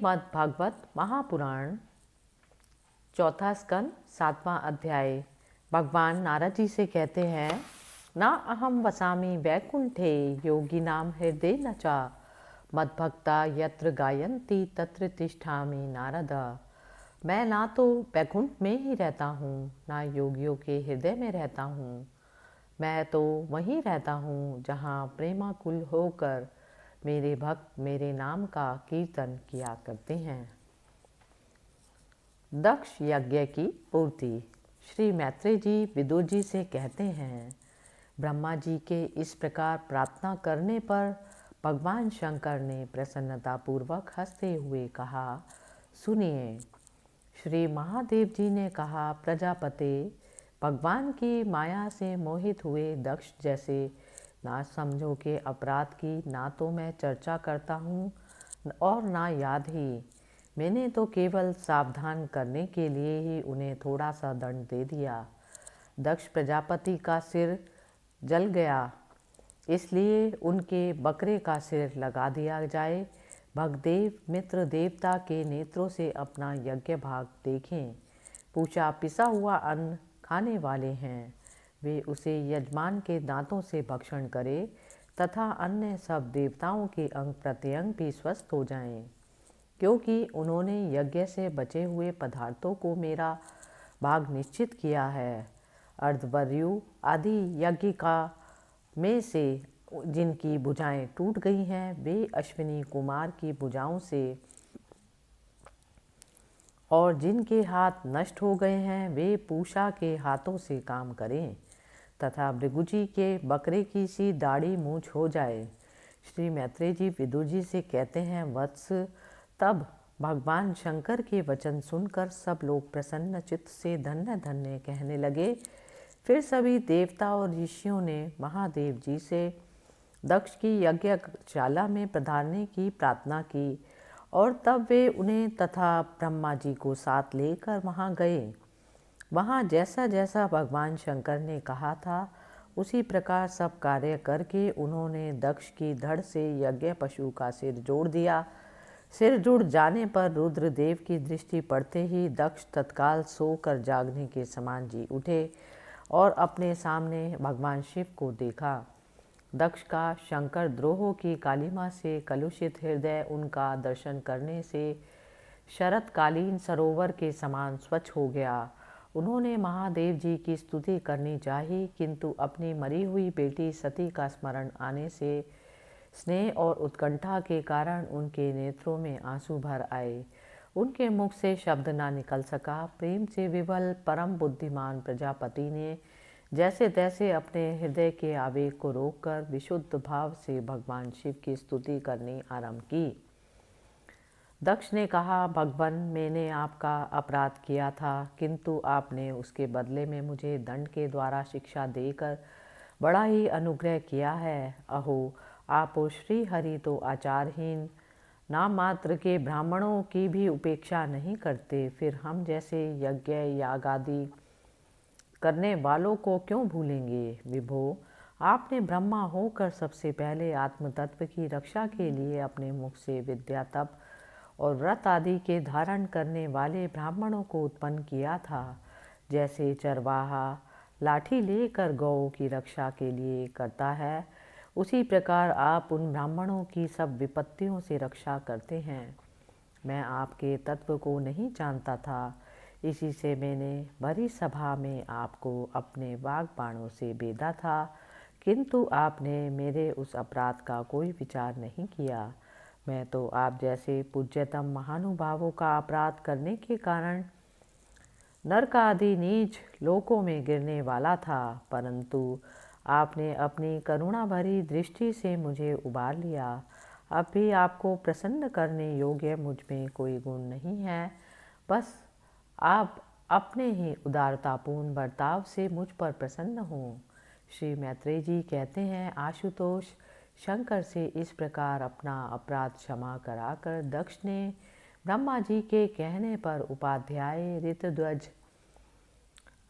श्रीमद् भागवत महापुराण चौथा स्कंद 7वां अध्याय। भगवान नारद जी से कहते हैं, ना अहम वसामि वैकुंठे योगिनाम हृदय न चा मद्भक्ता यत्र गायन्ति तत्र तिष्ठामि नारद। मैं ना तो वैकुंठ में ही रहता हूँ, ना योगियों के हृदय में रहता हूँ। मैं तो वहीं रहता हूँ जहाँ प्रेमाकुल होकर मेरे भक्त मेरे नाम का कीर्तन किया करते हैं। दक्ष यज्ञ की पूर्ति। श्री मैत्रेय जी विदुर जी से कहते हैं, ब्रह्मा जी के इस प्रकार प्रार्थना करने पर भगवान शंकर ने प्रसन्नतापूर्वक हंसते हुए कहा, सुनिए। श्री महादेव जी ने कहा, प्रजापते, भगवान की माया से मोहित हुए दक्ष जैसे ना समझो के अपराध की ना तो मैं चर्चा करता हूँ और ना याद ही। मैंने तो केवल सावधान करने के लिए ही उन्हें थोड़ा सा दंड दे दिया। दक्ष प्रजापति का सिर जल गया, इसलिए उनके बकरे का सिर लगा दिया जाए। भगदेव मित्र देवता के नेत्रों से अपना यज्ञ भाग देखें। पूछा, पिसा हुआ अन्न खाने वाले हैं, वे उसे यजमान के दांतों से भक्षण करें तथा अन्य सब देवताओं के अंग प्रत्यंग भी स्वस्थ हो जाएं, क्योंकि उन्होंने यज्ञ से बचे हुए पदार्थों को मेरा भाग निश्चित किया है। अर्धवर्यु आदि यज्ञिका में से जिनकी भुजाएं टूट गई हैं, वे अश्विनी कुमार की भुजाओं से, और जिनके हाथ नष्ट हो गए हैं, वे पूषा के हाथों से काम करें तथा भृगुजी के बकरे की सी दाढ़ी मूछ हो जाए। श्री मैत्रेय जी विदुर जी से कहते हैं, वत्स, तब भगवान शंकर के वचन सुनकर सब लोग प्रसन्न चित्त से धन्य धन्य कहने लगे। फिर सभी देवता और ऋषियों ने महादेव जी से दक्ष की यज्ञशाला में पधारने की प्रार्थना की और तब वे उन्हें तथा ब्रह्मा जी को साथ लेकर वहाँ गए। वहाँ जैसा जैसा भगवान शंकर ने कहा था उसी प्रकार सब कार्य करके उन्होंने दक्ष की धड़ से यज्ञ पशु का सिर जोड़ दिया। सिर जुड़ जाने पर रुद्रदेव की दृष्टि पड़ते ही दक्ष तत्काल सोकर जागने के समान जी उठे और अपने सामने भगवान शिव को देखा। दक्ष का शंकर द्रोह की कालिमा से कलुषित हृदय उनका दर्शन करने से शरतकालीन सरोवर के समान स्वच्छ हो गया। उन्होंने महादेव जी की स्तुति करनी चाहिए, किंतु अपनी मरी हुई बेटी सती का स्मरण आने से स्नेह और उत्कंठा के कारण उनके नेत्रों में आंसू भर आए। उनके मुख से शब्द ना निकल सका। प्रेम से विवल परम बुद्धिमान प्रजापति ने जैसे तैसे अपने हृदय के आवेग को रोककर विशुद्ध भाव से भगवान शिव की स्तुति करनी आरंभ की। दक्ष ने कहा, भगवान, मैंने आपका अपराध किया था, किंतु आपने उसके बदले में मुझे दंड के द्वारा शिक्षा देकर बड़ा ही अनुग्रह किया है। अहो, आप श्री हरि तो आचारहीन नाम मात्र के ब्राह्मणों की भी उपेक्षा नहीं करते, फिर हम जैसे यज्ञ याग आदि करने वालों को क्यों भूलेंगे। विभो, आपने ब्रह्मा होकर सबसे पहले आत्म तत्व की रक्षा के लिए अपने मुख से विद्या तप और व्रत आदि के धारण करने वाले ब्राह्मणों को उत्पन्न किया था। जैसे चरवाहा लाठी लेकर गौ की रक्षा के लिए करता है, उसी प्रकार आप उन ब्राह्मणों की सब विपत्तियों से रक्षा करते हैं। मैं आपके तत्व को नहीं जानता था, इसी से मैंने भरी सभा में आपको अपने वाग बाणों से बेधा था, किंतु आपने मेरे उस अपराध का कोई विचार नहीं किया। मैं तो आप जैसे पूज्यतम महानुभावों का अपराध करने के कारण नरक आदि नीच लोकों में गिरने वाला था, परंतु आपने अपनी करुणा भरी दृष्टि से मुझे उबार लिया। अब भी आपको प्रसन्न करने योग्य मुझ में कोई गुण नहीं है, बस आप अपने ही उदारतापूर्ण बर्ताव से मुझ पर प्रसन्न हो। श्री मैत्रेय जी कहते हैं, आशुतोष, शंकर से इस प्रकार अपना अपराध क्षमा कराकर दक्ष ने ब्रह्मा जी के कहने पर उपाध्याय ऋतध्वज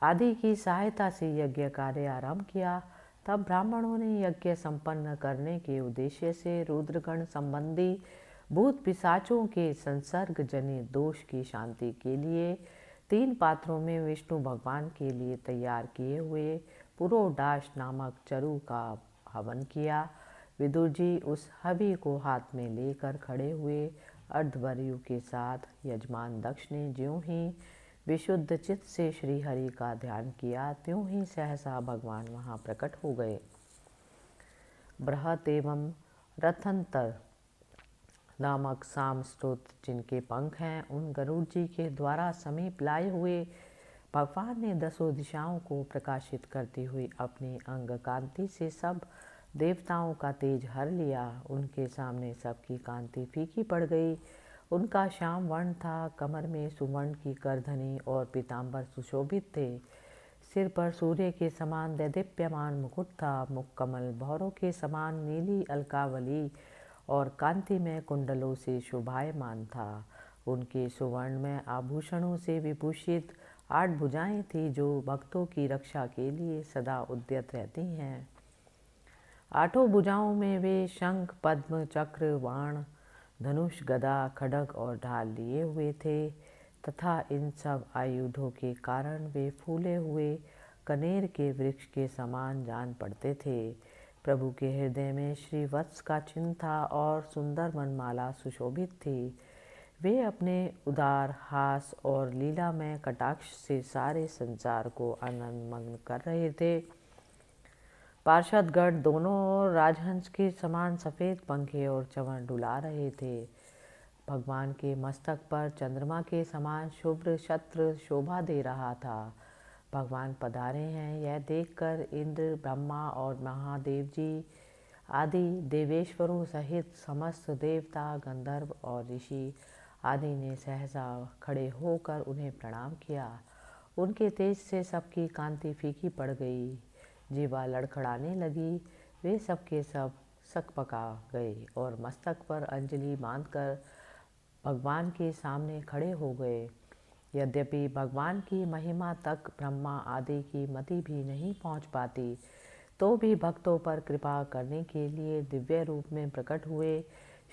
आदि की सहायता से यज्ञ कार्य आरंभ किया। तब ब्राह्मणों ने यज्ञ संपन्न करने के उद्देश्य से रुद्रगण संबंधी भूत पिशाचों के संसर्ग जनित दोष की शांति के लिए 3 पात्रों में विष्णु भगवान के लिए तैयार किए हुए पुरोडाश नामक चरु का हवन किया। विदुर जी उस हवि को हाथ में लेकर खड़े हुए। अर्धवर्यु के साथ यजमान दक्ष ने ज्यों ही विशुद्ध चित्त से श्री हरि का ध्यान किया, त्यों ही सहसा भगवान वहाँ प्रकट हो गए। बृहत एवं रथंतर नामक साम स्तोत्र जिनके पंख हैं, उन गरुड़ जी के द्वारा समीप लाए हुए भगवान ने 10 दिशाओं को प्रकाशित करती हुई अपनी अंग कांति से सब देवताओं का तेज हर लिया। उनके सामने सबकी कांति फीकी पड़ गई। उनका श्याम वर्ण था, कमर में सुवर्ण की करधनी और पीताम्बर सुशोभित थे। सिर पर सूर्य के समान दैदीप्यमान मुकुट था। मुख कमल भौरों के समान नीली अलकावली और कांति में कुंडलों से शोभायमान था। उनके सुवर्ण में आभूषणों से विभूषित 8 भुजाएं थी, जो भक्तों की रक्षा के लिए सदा उद्यत रहती हैं। 8 भुजाओं में वे शंख, पद्म, चक्र, बाण, धनुष, गदा, खड्ग और ढाल लिए हुए थे तथा इन सब आयुधों के कारण वे फूले हुए कनेर के वृक्ष के समान जान पड़ते थे। प्रभु के हृदय में श्री वत्स का चिन्ह था और सुंदर वनमाला सुशोभित थी। वे अपने उदार हास और लीलामय कटाक्ष से सारे संसार को आनंदमग्न कर रहे थे। पार्षदगण दोनों ओर राजहंस के समान सफ़ेद पंखे और चंवर डुला रहे थे। भगवान के मस्तक पर चंद्रमा के समान शुभ्र छत्र शोभा दे रहा था। भगवान पधारे हैं, यह देखकर इंद्र, ब्रह्मा और महादेव जी आदि देवेश्वरों सहित समस्त देवता, गंधर्व और ऋषि आदि ने सहसा खड़े होकर उन्हें प्रणाम किया। उनके तेज से सबकी कांति फीकी पड़ गई, जीवा लड़खड़ाने लगी। वे सबके सब सकपका गए और मस्तक पर अंजलि बांधकर भगवान के सामने खड़े हो गए। यद्यपि भगवान की महिमा तक ब्रह्मा आदि की मति भी नहीं पहुंच पाती, तो भी भक्तों पर कृपा करने के लिए दिव्य रूप में प्रकट हुए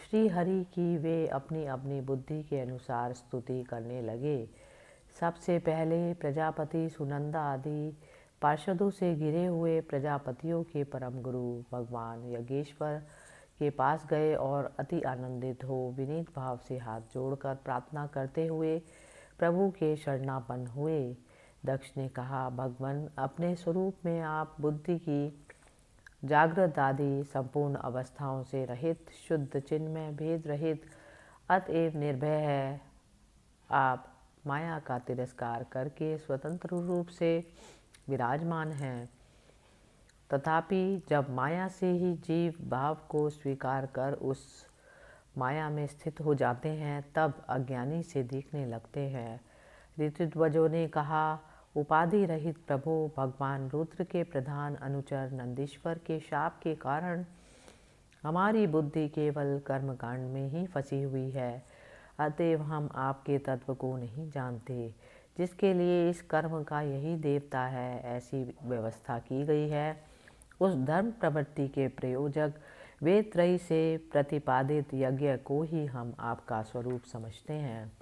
श्री हरि की वे अपनी अपनी बुद्धि के अनुसार स्तुति करने लगे। सबसे पहले प्रजापति सुनंदा आदि पार्षदों से घिरे हुए प्रजापतियों के परम गुरु भगवान यज्ञेश्वर के पास गए और अति आनंदित हो विनीत भाव से हाथ जोड़कर प्रार्थना करते हुए प्रभु के शरणापन्न हुए। दक्ष ने कहा, भगवान, अपने स्वरूप में आप बुद्धि की जागृत आदि संपूर्ण अवस्थाओं से रहित, शुद्ध, चिन्मय, भेद रहित, अतएव निर्भय है। आप माया का तिरस्कार करके स्वतंत्र रूप से विराजमान हैं। तथापि जब माया से ही जीव भाव को स्वीकार कर उस माया में स्थित हो जाते हैं, तब अज्ञानी से दिखने लगते हैं। ऋतुध्वजों ने कहा, उपाधि रहित प्रभु भगवान रुद्र के प्रधान अनुचर नंदीश्वर के शाप के कारण हमारी बुद्धि केवल कर्मकांड में ही फंसी हुई है। अतएव हम आपके तत्व को नहीं जानते, जिसके लिए इस कर्म का यही देवता है, ऐसी व्यवस्था की गई है। उस धर्म प्रवृत्ति के प्रयोजक वेद त्रयी से प्रतिपादित यज्ञ को ही हम आपका स्वरूप समझते हैं।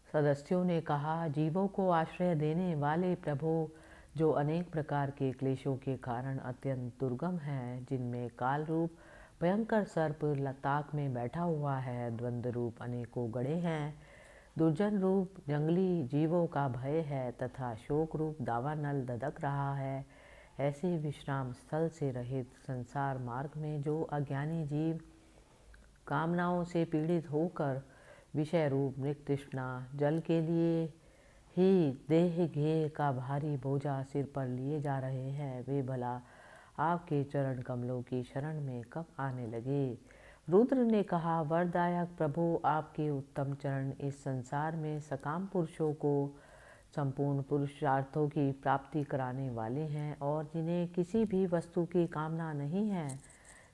सदस्यों ने कहा, जीवों को आश्रय देने वाले प्रभु, जो अनेक प्रकार के क्लेशों के कारण अत्यंत दुर्गम है, जिनमें काल रूप भयंकर सर्प लताक में बैठा हुआ है, द्वंद्व रूप अनेकों गड़े हैं, दुर्जन रूप जंगली जीवों का भय है तथा शोक रूप दावानल धधक रहा है, ऐसे विश्राम स्थल से रहित संसार मार्ग में जो अज्ञानी जीव कामनाओं से पीड़ित होकर विषय रूप मृग तृष्णा जल के लिए ही देह घेय का भारी बोझा सिर पर लिए जा रहे हैं, वे भला आपके चरण कमलों की शरण में कब आने लगे। रुद्र ने कहा, वरदायक प्रभु, आपके उत्तम चरण इस संसार में सकाम पुरुषों को संपूर्ण पुरुषार्थों की प्राप्ति कराने वाले हैं और जिन्हें किसी भी वस्तु की कामना नहीं है,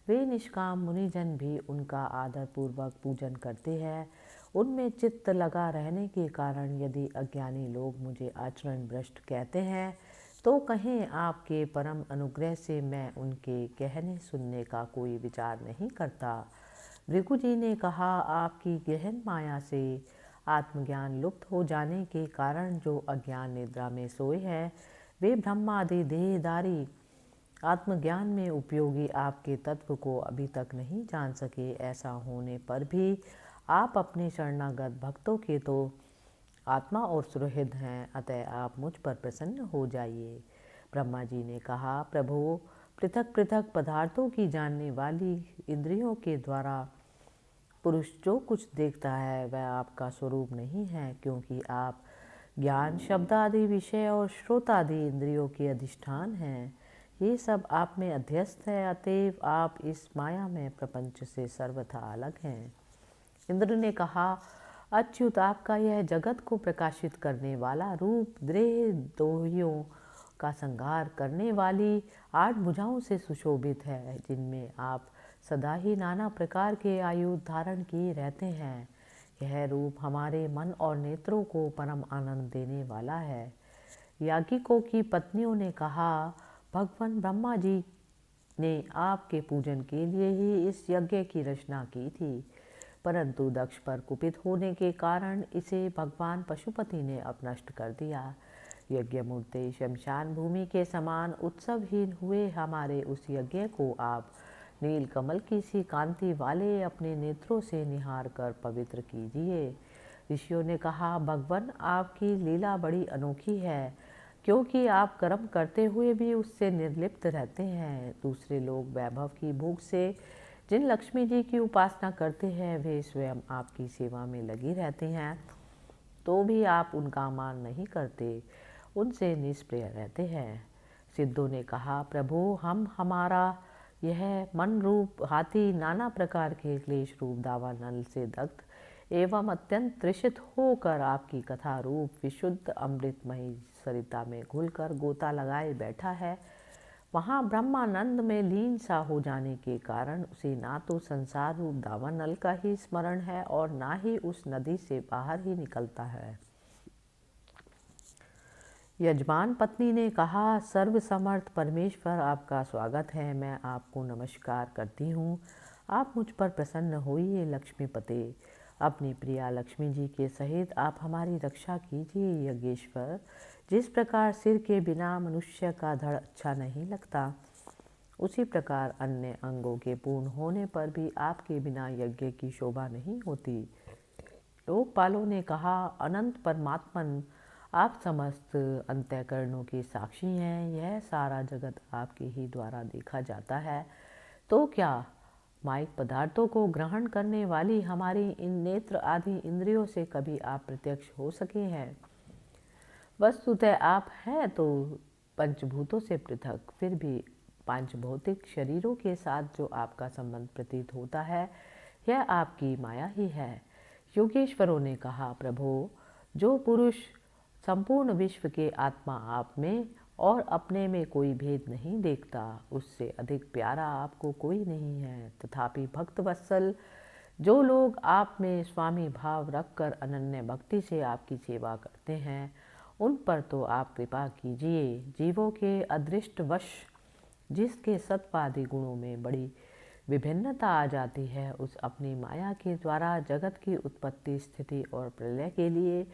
वे निष्काम मुनिजन भी उनका आदरपूर्वक पूजन करते हैं। उनमें चित्त लगा रहने के कारण यदि अज्ञानी लोग मुझे आचरण भ्रष्ट कहते हैं, तो कहें आपके परम अनुग्रह से मैं उनके कहने सुनने का कोई विचार नहीं करता। भृगु जी ने कहा, आपकी गहन माया से आत्मज्ञान लुप्त हो जाने के कारण जो अज्ञान निद्रा में सोए हैं, वे ब्रह्मादि देहधारी आत्मज्ञान में उपयोगी आपके तत्व को अभी तक नहीं जान सके। ऐसा होने पर भी आप अपने शरणागत भक्तों के तो आत्मा और सुहृद हैं, अतः आप मुझ पर प्रसन्न हो जाइए। ब्रह्मा जी ने कहा, प्रभु, पृथक पृथक पदार्थों की जानने वाली इंद्रियों के द्वारा पुरुष जो कुछ देखता है वह आपका स्वरूप नहीं है, क्योंकि आप ज्ञान, शब्द आदि विषय और श्रोतादि इंद्रियों के अधिष्ठान हैं। ये सब आप में अध्यस्त है, अतएव आप इस माया में प्रपंच से सर्वथा अलग हैं। इंद्र ने कहा, अच्युत, आपका यह जगत को प्रकाशित करने वाला रूप देह दोहियों का संहार करने वाली 8 भुजाओं से सुशोभित है, जिनमें आप सदा ही नाना प्रकार के आयुध धारण किए रहते हैं। यह रूप हमारे मन और नेत्रों को परम आनंद देने वाला है। याज्ञिकों की पत्नियों ने कहा, भगवान ब्रह्मा जी ने आपके पूजन के लिए ही इस यज्ञ की रचना की थी, परंतु दक्ष पर कुपित होने के कारण इसे भगवान पशुपति ने अपनष्ट कर दिया। यज्ञ मूर्ति शमशान भूमि के समान उत्सवहीन हुए हमारे उस यज्ञ को आप नील कमल की सी कांति वाले अपने नेत्रों से निहार कर पवित्र कीजिए। ऋषियों ने कहा, भगवान, आपकी लीला बड़ी अनोखी है, क्योंकि आप कर्म करते हुए भी उससे निर्लिप्त रहते हैं। दूसरे लोग वैभव की भूख से जिन लक्ष्मी जी की उपासना करते हैं, वे स्वयं आपकी सेवा में लगी रहते हैं, तो भी आप उनका मान नहीं करते, उनसे निष्प्रिय रहते हैं। सिद्धों ने कहा, प्रभु, हम हमारा यह मन रूप हाथी नाना प्रकार के क्लेश रूप दावानल से दग्ध एवं अत्यंत तृषित होकर आपकी कथा रूप विशुद्ध अमृतमयी सरिता में घुलकर गोता लगाए बैठा है। वहाँ ब्रह्मानंद में लीन सा हो जाने के कारण उसे ना तो संसार रूप दावानल का ही स्मरण है और ना ही उस नदी से बाहर ही निकलता है। यजमान पत्नी ने कहा, सर्वसमर्थ परमेश्वर, आपका स्वागत है। मैं आपको नमस्कार करती हूँ। आप मुझ पर प्रसन्न होइए। लक्ष्मीपते, अपनी प्रिया लक्ष्मी जी के सहित आप हमारी रक्षा कीजिए। यज्ञेश्वर, जिस प्रकार सिर के बिना मनुष्य का धड़ अच्छा नहीं लगता, उसी प्रकार अन्य अंगों के पूर्ण होने पर भी आपके बिना यज्ञ की शोभा नहीं होती। लोकपालों ने कहा, अनंत परमात्मन, आप समस्त अंतःकरणों के साक्षी हैं। यह सारा जगत आपके ही द्वारा देखा जाता है, तो क्या माइक पदार्थों को ग्रहण करने वाली हमारी इन नेत्र आदि इंद्रियों से कभी आप प्रत्यक्ष हो सके हैं? वस्तुतः आप हैं तो पंचभूतों से पृथक, फिर भी पांच भौतिक शरीरों के साथ जो आपका संबंध प्रतीत होता है, यह आपकी माया ही है। योगेश्वरों ने कहा, प्रभो, जो पुरुष संपूर्ण विश्व के आत्मा आप में और अपने में कोई भेद नहीं देखता, उससे अधिक प्यारा आपको कोई नहीं है। तथापि भक्त वत्सल, जो लोग आप में स्वामी भाव रखकर अनन्य भक्ति से आपकी सेवा करते हैं, उन पर तो आप कृपा कीजिए। जीवों के अदृष्टवश जिसके सत्वादि गुणों में बड़ी विभिन्नता आ जाती है, उस अपनी माया के द्वारा जगत की उत्पत्ति, स्थिति और प्रलय के लिए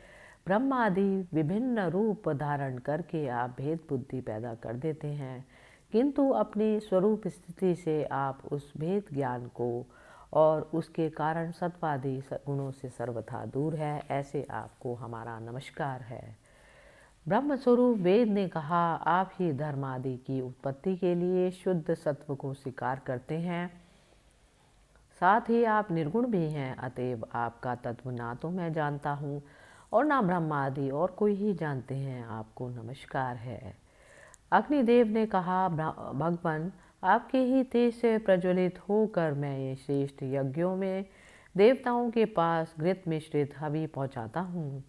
ब्रह्मादि विभिन्न रूप धारण करके आप भेद बुद्धि पैदा कर देते हैं, किंतु अपनी स्वरूप स्थिति से आप उस भेद ज्ञान को और उसके कारण सत्वादि गुणों से सर्वथा दूर है। ऐसे आपको हमारा नमस्कार है। ब्रह्म स्वरूप वेद ने कहा, आप ही धर्म आदि की उत्पत्ति के लिए शुद्ध सत्व को स्वीकार करते हैं, साथ ही आप निर्गुण भी हैं। अतएव आपका तत्व ना तो मैं जानता हूँ और ना ब्रह्मा आदि और कोई ही जानते हैं। आपको नमस्कार है। अग्निदेव ने कहा, भगवान, आपके ही तेज से प्रज्वलित होकर मैं ये श्रेष्ठ यज्ञों में देवताओं के पास घृत मिश्रित हवि पहुँचाता हूँ।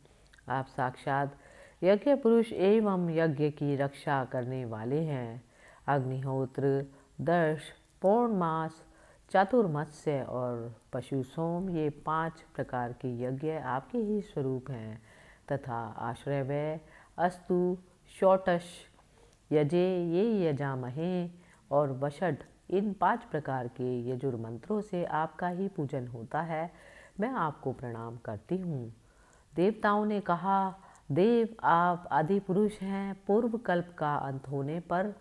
आप साक्षात यज्ञ पुरुष एवं यज्ञ की रक्षा करने वाले हैं। अग्निहोत्र, दर्श, पौर्णमास, चातुर्मस्य और पशु सोम, ये 5 प्रकार के यज्ञ आपके ही स्वरूप हैं, तथा आश्रयव्य, अस्तु, षोडश, यजे ये यजामहे और वषड, इन 5 प्रकार के यजुर मंत्रों से आपका ही पूजन होता है। मैं आपको प्रणाम करती हूँ। देवताओं ने कहा, देव आप आदि पुरुष हैं। पूर्व कल्प का अंत होने पर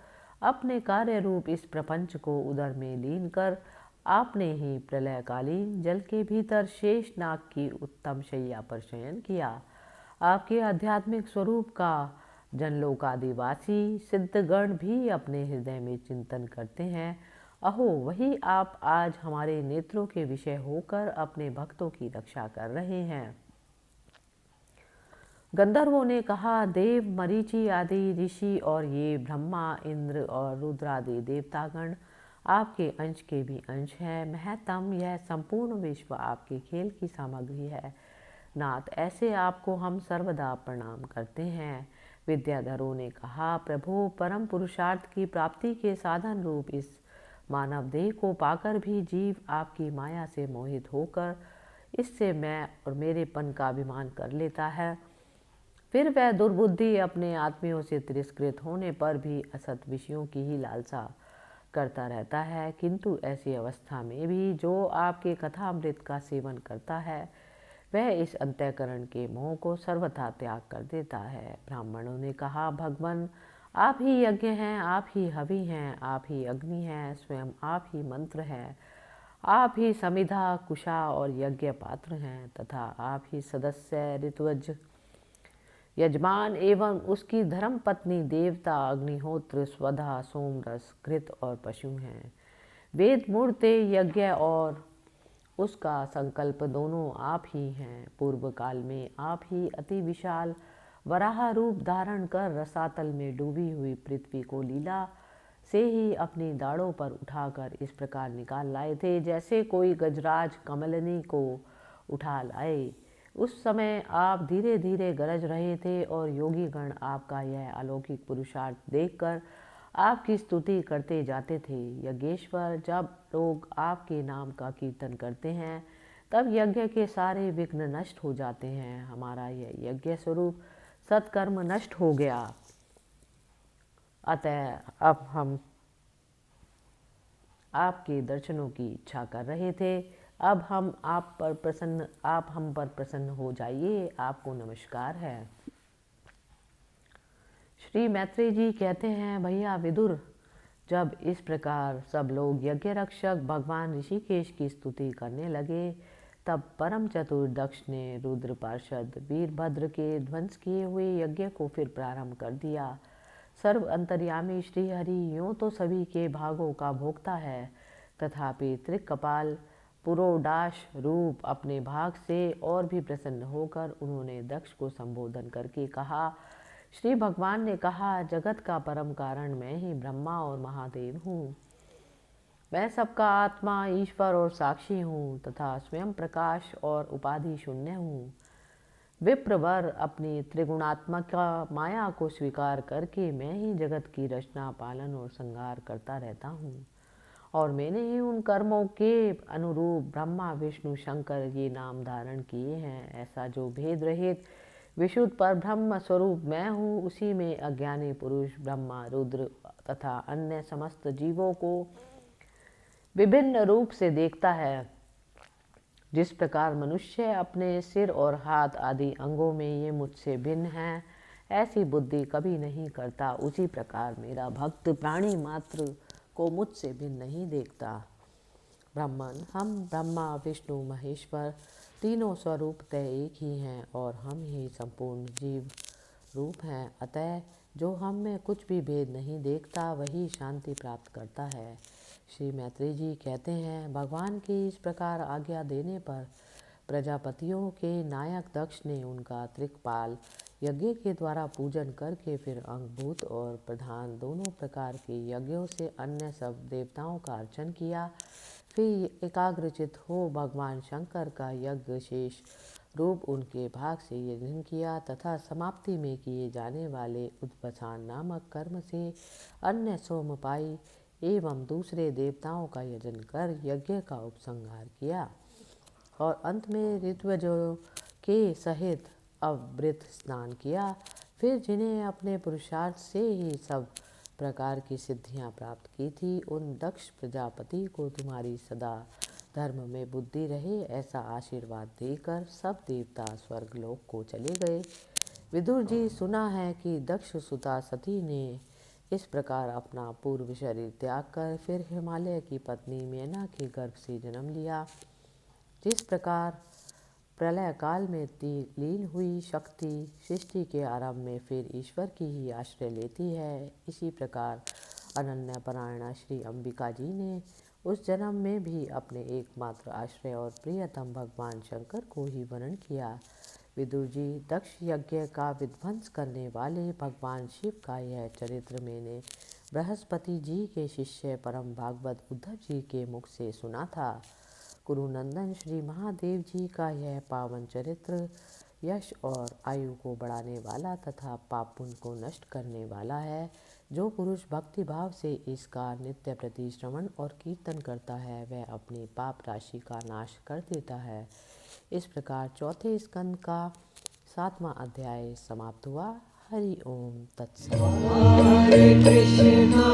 अपने कार्य रूप इस प्रपंच को उदर में लीन कर आपने ही प्रलयकालीन जल के भीतर शेष नाग की उत्तम शैया पर शयन किया। आपके आध्यात्मिक स्वरूप का जनलोकादिवासी सिद्धगण भी अपने हृदय में चिंतन करते हैं। अहो, वही आप आज हमारे नेत्रों के विषय होकर अपने भक्तों की रक्षा कर रहे हैं। गंधर्वों ने कहा, देव, मरीचि आदि ऋषि और ये ब्रह्मा, इंद्र और रुद्र आदि देवतागण आपके अंश के भी अंश हैं। महतम, यह संपूर्ण विश्व आपके खेल की सामग्री है। नाथ, ऐसे आपको हम सर्वदा प्रणाम करते हैं। विद्याधरों ने कहा, प्रभु, परम पुरुषार्थ की प्राप्ति के साधन रूप इस मानव देह को पाकर भी जीव आपकी माया से मोहित होकर इससे मैं और मेरेपन का अभिमान कर लेता है। फिर वह दुर्बुद्धि अपने आत्मियों से तिरस्कृत होने पर भी असत विषयों की ही लालसा करता रहता है। किंतु ऐसी अवस्था में भी जो आपके कथामृत का सेवन करता है वह इस अंतःकरण के मोह को सर्वथा त्याग कर देता है। ब्राह्मणों ने कहा, भगवान, आप ही यज्ञ हैं, आप ही हवि हैं, आप ही अग्नि हैं, स्वयं आप ही मंत्र हैं, आप ही समिधा, कुशा और यज्ञ पात्र हैं तथा आप ही सदस्य, ऋत्वज, यजमान एवं उसकी धर्म पत्नी, देवता, अग्निहोत्र, स्वधा, सोमरस, घृत और पशु हैं। वेद मूर्ते, यज्ञ और उसका संकल्प दोनों आप ही हैं। पूर्व काल में आप ही अति विशाल वराह रूप धारण कर रसातल में डूबी हुई पृथ्वी को लीला से ही अपनी दाढ़ों पर उठाकर इस प्रकार निकाल लाए थे जैसे कोई गजराज कमलनी को उठा लाए। उस समय आप धीरे धीरे गरज रहे थे और योगी गण आपका यह अलौकिक पुरुषार्थ देखकर आपकी स्तुति करते जाते थे। यज्ञेश्वर, जब लोग आपके नाम का कीर्तन करते हैं तब यज्ञ के सारे विघ्न नष्ट हो जाते हैं। हमारा यह यज्ञ स्वरूप सत्कर्म नष्ट हो गया, अतः अब हम आपके दर्शनों की इच्छा कर रहे थे। अब हम आप हम पर प्रसन्न हो जाइए। आपको नमस्कार है। श्री मैत्रेय जी कहते हैं, भैया विदुर, जब इस प्रकार सब लोग यज्ञ रक्षक भगवान ऋषिकेश की स्तुति करने लगे तब परम चतुर दक्ष ने रुद्र पार्षद वीरभद्र के ध्वंस किए हुए यज्ञ को फिर प्रारंभ कर दिया। सर्व अंतर्यामी श्रीहरि यूँ तो सभी के भागों का भोगता है, तथापि त्रिकपाल पुरोडाश रूप अपने भाग से और भी प्रसन्न होकर उन्होंने दक्ष को संबोधन करके कहा, श्री भगवान ने कहा, जगत का परम कारण मैं ही ब्रह्मा और महादेव हूँ। मैं सबका आत्मा, ईश्वर और साक्षी हूँ तथा स्वयं प्रकाश और उपाधि शून्य हूँ। विप्रवर अपनी त्रिगुणात्मक माया को स्वीकार करके मैं ही जगत की रचना, पालन और संहार करता रहता हूँ और मैंने ही उन कर्मों के अनुरूप ब्रह्मा, विष्णु, शंकर ये नाम धारण किए हैं। ऐसा जो भेद रहित विशुद्ध पर ब्रह्म स्वरूप मैं हूँ, उसी में अज्ञानी पुरुष ब्रह्मा, रुद्र तथा अन्य समस्त जीवों को विभिन्न रूप से देखता है। जिस प्रकार मनुष्य अपने सिर और हाथ आदि अंगों में ये मुझसे भिन्न हैं, ऐसी बुद्धि कभी नहीं करता, उसी प्रकार मेरा भक्त प्राणी मात्र को मुझसे भिन्न नहीं देखता। ब्राह्मण, हम ब्रह्मा, विष्णु, महेश्वर तीनों स्वरूपतः एक ही हैं और हम ही संपूर्ण जीव रूप हैं। अतः जो हम में कुछ भी भेद नहीं देखता वही शांति प्राप्त करता है। श्री मैत्रेय जी कहते हैं, भगवान की इस प्रकार आज्ञा देने पर प्रजापतियों के नायक दक्ष ने उनका त्रिकपाल यज्ञ के द्वारा पूजन करके फिर अंगभूत और प्रधान दोनों प्रकार के यज्ञों से अन्य सब देवताओं का अर्चन किया। फिर एकाग्रचित हो भगवान शंकर का यज्ञ शेष रूप उनके भाग से यजन किया तथा समाप्ति में किए जाने वाले उद्भसान नामक कर्म से अन्य सोमपाई एवं दूसरे देवताओं का यजन कर यज्ञ का उपसंहार किया और अंत में ऋत्वजों के सहित अवृत स्नान किया। फिर जिन्हें अपने पुरुषार्थ से ही सब प्रकार की सिद्धियां प्राप्त की थी, उन दक्ष प्रजापति को तुम्हारी सदा धर्म में बुद्धि रहे ऐसा आशीर्वाद देकर सब देवता स्वर्गलोक को चले गए। विदुर जी, सुना है कि दक्ष सुता सती ने इस प्रकार अपना पूर्व शरीर त्याग कर फिर हिमालय की पत्नी मेना के गर्भ से जन्म लिया। जिस प्रकार प्रलय काल में लीन हुई शक्ति सृष्टि के आरंभ में फिर ईश्वर की ही आश्रय लेती है, इसी प्रकार अनन्य परायणा श्री अंबिका जी ने उस जन्म में भी अपने एकमात्र आश्रय और प्रियतम भगवान शंकर को ही वर्ण किया। विदुर जी, दक्ष यज्ञ का विध्वंस करने वाले भगवान शिव का यह चरित्र मैंने बृहस्पति जी के शिष्य परम भागवत उद्धव जी के मुख से सुना था। कुरुनंदन श्री महादेव जी का यह पावन चरित्र यश और आयु को बढ़ाने वाला तथा पाप पुण्य को नष्ट करने वाला है। जो पुरुष भक्ति भाव से इसका नित्य प्रति श्रवण और कीर्तन करता है वह अपनी पाप राशि का नाश कर देता है। इस प्रकार चौथे स्कंद का 7वां अध्याय समाप्त हुआ। हरि ओम तत्सत। हरे कृष्णा